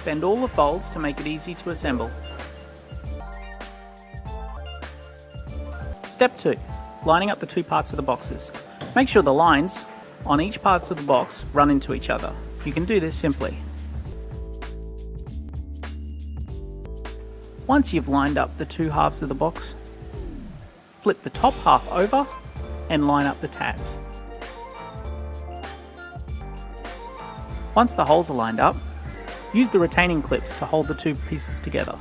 Bend all the folds to make it easy to assemble. Step 2. Lining up the two parts of the boxes. Make sure the lines on each part of the box run into each other. You can do this simply. Once you've lined up the two halves of the box, flip the top half over and line up the tabs. Once the holes are lined up, use the retaining clips to hold the two pieces together.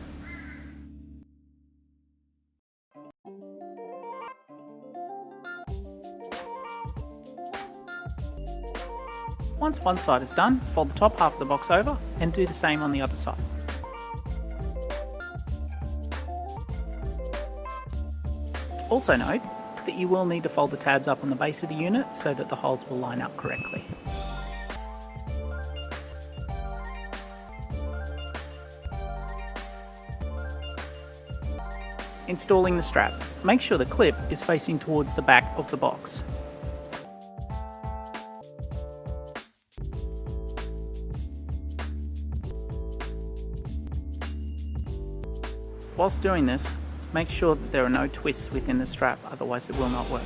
Once one side is done, fold the top half of the box over and do the same on the other side. Also note that you will need to fold the tabs up on the base of the unit so that the holes will line up correctly. Installing the strap. Make sure the clip is facing towards the back of the box. Whilst doing this, make sure that there are no twists within the strap, otherwise it will not work.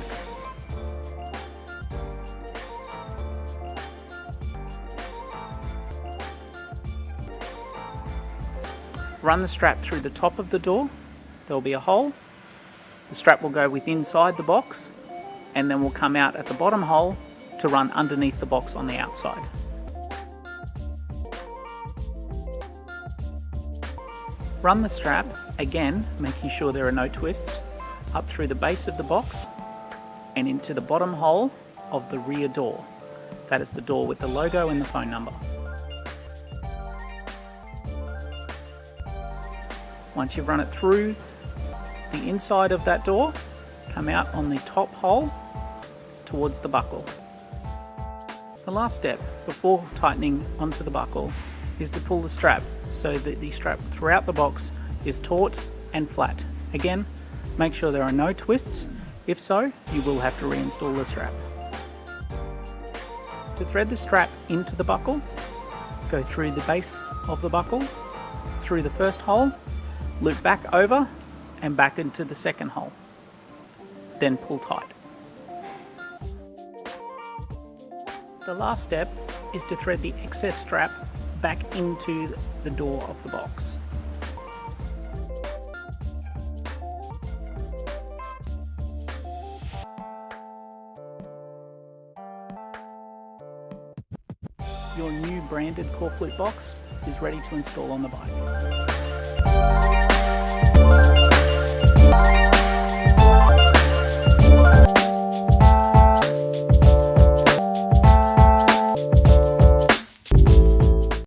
Run the strap through the top of the door. There will be a hole. The strap will go inside the box and then will come out at the bottom hole to run underneath the box on the outside. Run the strap, again making sure there are no twists, up through the base of the box and into the bottom hole of the rear door. That is the door with the logo and the phone number. Once you've run it through the inside of that door, come out on the top hole towards the buckle. The last step before tightening onto the buckle is to pull the strap so that the strap throughout the box is taut and flat. Again, make sure there are no twists. If so, you will have to reinstall the strap. To thread the strap into the buckle, go through the base of the buckle, through the first hole, loop back over and back into the second hole. Then pull tight. The last step is to thread the excess strap back into the door of the box. Your new branded Corflute box is ready to install on the bike.